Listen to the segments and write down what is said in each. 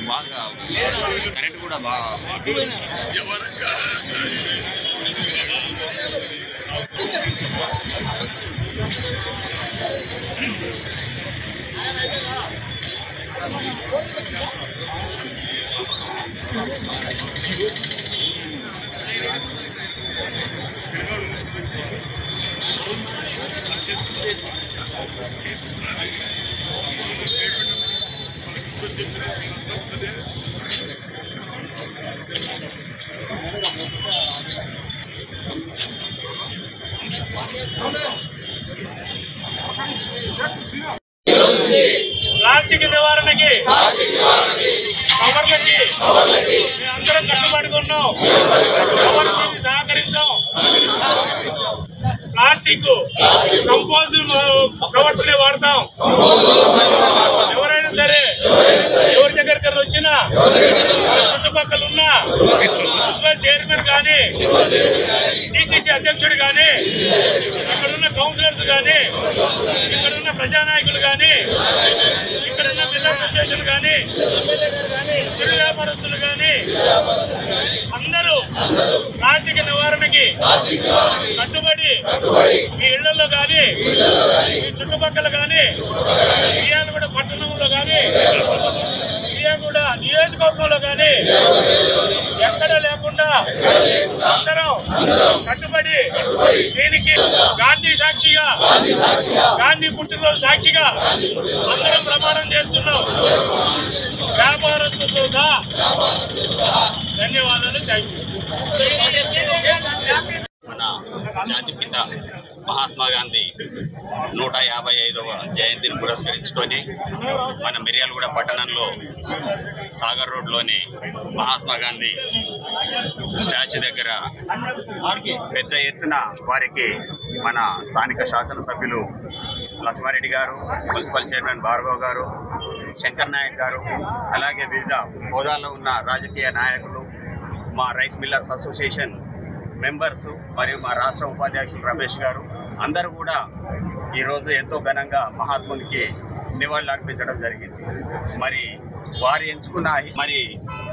బాగా కరెంట్ కూడా బాగా ప్లాస్టిక్ నివారణకి కవర్లకి అందరం కట్టుబడుకున్నాం. కవర్లకి సహకరిస్తాం. ప్లాస్టిక్ కంపోజిట్ కవర్స్ వాడతాం. ఎవరైనా సరే ఎవరి దగ్గరికి వచ్చినా చుట్టుపక్కల ఉన్న మున్సిపల్ చైర్మన్ కానీ డిసిసి అధ్యక్షుడు కానీ ఇక్కడున్న కౌన్సిలర్స్ కానీ ఇక్కడున్న ప్రజానాయకులు కానీ ఇక్కడున్న బిజినెస్ అసోసియేషన్ కానీ చిరు వ్యాపారస్తులు కానీ అందరూ ప్లాస్టిక్ నివారణకి కట్టుబడి మీ ఇళ్లలో కానీ మీ చుట్టుపక్కల కానీ మిర్యాలగూడ పట్టణంలో కానీ మిర్యాలగూడ నియోజకవర్గంలో కానీ ఎక్కడ లేకుండా అందరం కట్టుబడి దీనికి గాంధీ సాక్షిగా గాంధీ పుట్టినరోజు సాక్షిగా అందరం ప్రమాణం చేస్తున్నాం. వ్యాపారస్తులతో సహా ధన్యవాదాలు. మన జాతిపిత మహాత్మా గాంధీ 155వ జయంతిని పురస్కరించుకొని మన మిర్యాలగూడ పట్టణంలో సాగర్ రోడ్లోని మహాత్మా గాంధీ స్టాచ్యూ దగ్గర పెద్ద ఎత్తున వారికి మన స్థానిక శాసనసభ్యులు లక్ష్మారెడ్డి గారు, మున్సిపల్ చైర్మన్ భార్గవ్ గారు, శంకర్ నాయక్ గారు, అలాగే వివిధ హోదాల్లో ఉన్న రాజకీయ నాయకులు, మా రైస్ మిల్లర్స్ అసోసియేషన్ మెంబర్స్ మరియు మా రాష్ట్ర ఉపాధ్యక్షులు రమేష్ గారు అందరూ కూడా ఈరోజు ఎంతో ఘనంగా మహాత్మునికి నివాళులు అర్పించడం జరిగింది. మరి వారు ఎంచుకున్న మరి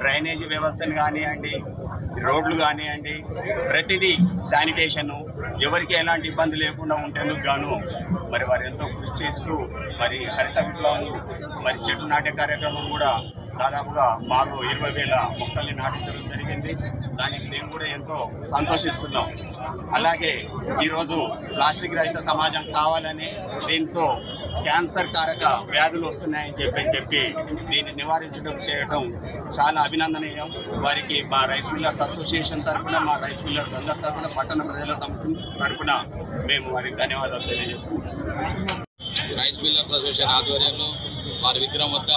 డ్రైనేజీ వ్యవస్థను కానివ్వండి, రోడ్లు కానివ్వండి, ప్రతిదీ శానిటేషను ఎవరికి ఎలాంటి ఇబ్బంది లేకుండా ఉండేందుకు గాను మరి వారు ఎంతో కృషి చేస్తూ మరి హరిత విప్లవం మరి చెట్టు నాటే కార్యక్రమం కూడా దాదాపుగా మాలో 20,000 మొక్కల్ని నాటించడం జరిగింది. దానికి మేము కూడా ఎంతో సంతోషిస్తున్నాం. అలాగే ఈరోజు ప్లాస్టిక్ రహిత సమాజం కావాలని దీంతో క్యాన్సర్ కారక వ్యాధులు వస్తున్నాయని చెప్పి దీన్ని నివారించడం చేయడం చాలా అభినందనీయం. వారికి మా రైస్ మిల్లర్స్ అసోసియేషన్ తరఫున, మా రైస్ మిల్లర్స్ అందరి తరఫున, పట్టణ ప్రజల తరఫున మేము వారికి ధన్యవాదాలు తెలియజేస్తున్నాం. రైస్ మిల్లర్స్ అసోసియేషన్ ఆధ్వర్యంలో వారి విగ్రహం వద్ద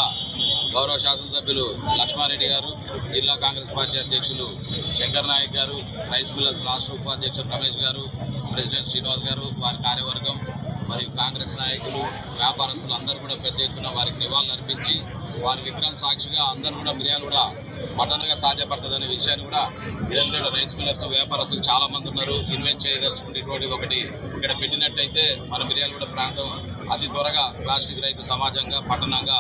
గౌరవ శాసనసభ్యులు లక్ష్మారెడ్డి గారు, జిల్లా కాంగ్రెస్ పార్టీ అధ్యక్షులు శంకర్ నాయక్ గారు, రైస్ మిల్లర్స్ రాష్ట్ర ఉపాధ్యక్షులు రమేష్ గారు, ప్రెసిడెంట్ శ్రీనివాస్ గారు, వారి కార్యవర్గం మరియు కాంగ్రెస్ నాయకులు, వ్యాపారస్తులు అందరూ కూడా పెద్ద ఎత్తున వారికి నివాళులు అర్పించి వారి విగ్రహం సాక్షిగా అందరూ కూడా మిర్యాలగూడ పట్టణంగా సాధ్యపడుతుందనే విషయాన్ని కూడా మిర్యాలగూడ రైస్ మిల్లర్స్ వ్యాపారస్తులు చాలా మంది ఉన్నారు. ఇన్వెస్ట్ చేయదలుచుకుంటే ఇటువంటిది ఒకటి ఇక్కడ పెట్టినట్టయితే మన మిర్యాలగూడ ప్రాంతం అతి త్వరగా ప్లాస్టిక్ రహిత సమాజంగా పట్టణంగా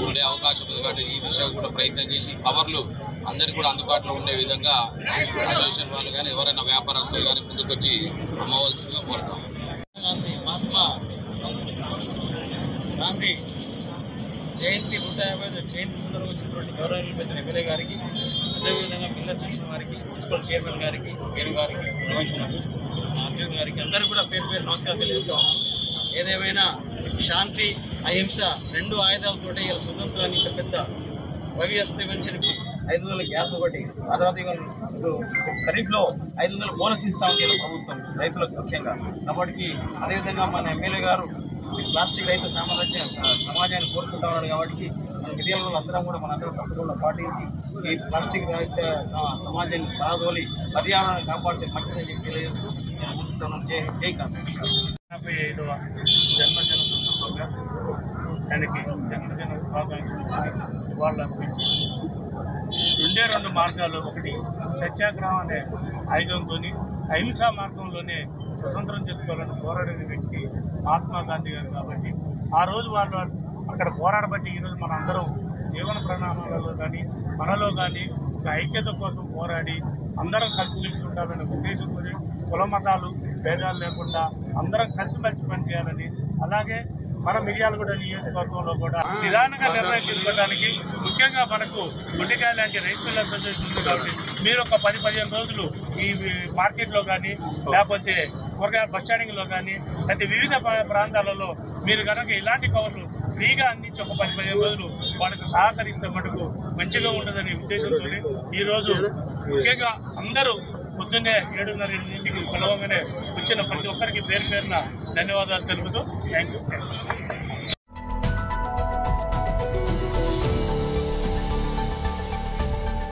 ఉండే అవకాశం ఉంది. కాబట్టి ఈ దిశగా కూడా ప్రయత్నం చేసి కవర్లు అందరికీ కూడా అందుబాటులో ఉండే విధంగా అసోసియేషన్ వాళ్ళు కానీ ఎవరైనా వ్యాపారస్తులు కానీ ముందుకొచ్చి అమ్మవలసిందిగా కోరుతాం. మహాత్మా గాంధీ జయంతి 150వ జయంతి సందర్భంగా వచ్చినటువంటి గౌరవనీయులు పెద్ద ఎమ్మెల్యే గారికి, అదేవిధంగా మిల్లర్ సెక్షన్ వారికి, మున్సిపల్ చైర్మన్ గారికి, వేణు గారికి, రమేష్ గారికి, అర్జున్ గారికి అందరూ కూడా పేరు పేరు నమస్కారం తెలియజేస్తా ఉన్నాను. ఏదేమైనా శాంతి, అహింస 2 ఆయుధాలతో ఇలా స్వతంత్రాన్ని ఇంత పెద్ద వైవ్యస్తమించిన 500 గ్యాస్ ఒకటి, ఆ తర్వాత ఇప్పుడు ఖరీఫ్లో 500 బోనస్ ఇస్తా ఉంది ప్రభుత్వం రైతులకు ముఖ్యంగా. కాబట్టి అదేవిధంగా మన ఎమ్మెల్యే గారు ప్లాస్టిక్ రహిత సమాజాన్ని కోరుకుంటా ఉన్నాడు. కాబట్టి మన మిర్యాలగూడలో అందరం కూడా మనందరం తప్పకుండా పాటించి ఈ ప్లాస్టిక్ రహిత సమాజాన్ని పారదోలి పర్యావరణాన్ని కాపాడితే మంచిదని చెప్పి తెలియజేస్తూ నేను ముందుతున్నాను. జై కాంగ్రెస్. 55వ జన్మదిన సందర్భంగా దానికి జన్మదిన శుభాకాంక్షలు వాళ్ళు అర్పించి 2 మార్గాలు, ఒకటి సత్యాగ్రహం అనే ఆయుధంతో అహింసా మార్గంలోనే స్వతంత్రం తెచ్చుకోవాలని పోరాడిన వ్యక్తి మహాత్మా గాంధీ గారు. కాబట్టి ఆ రోజు వాళ్ళు అక్కడ పోరాడబట్టి ఈరోజు మన అందరం జీవన ప్రణాళికలలో కానీ మనలో కానీ ఒక ఐక్యత కోసం పోరాడి అందరం కలిసిమెలిసి ఉండాలనే ఉద్దేశంతో కుల మతాలు భేదాలు లేకుండా అందరం కలిసిమెలిసి పనిచేయాలని, అలాగే మన మిర్యాలగూడ నియోజకవర్గంలో కూడా నిదానంగా నిర్ణయం తీసుకోవడానికి ముఖ్యంగా మనకు గుండెకాయ లాంటి రైతు మిల్లర్ అసోసియేషన్ ఉంది కాబట్టి మీరు ఒక 10-15 రోజులు ఈ మార్కెట్లో కానీ లేకపోతే కూరగాయల బస్ స్టాండింగ్లో కానీ లేకపోతే వివిధ ప్రాంతాలలో మీరు కనుక ఇలాంటి కవర్లు ఫ్రీగా అందించి ఒక 10-15 రోజులు వాళ్ళకు సహకరిస్తే మటుకు మంచిగా ఉండదనే ఉద్దేశంతో ఈరోజు ముఖ్యంగా అందరూ పొద్దున్నే 7:30-8కి పిలవగానే వచ్చిన ప్రతి ఒక్కరికి పేరు పేరున ధన్యవాదాలు తెలుపుతూ థ్యాంక్ యూ.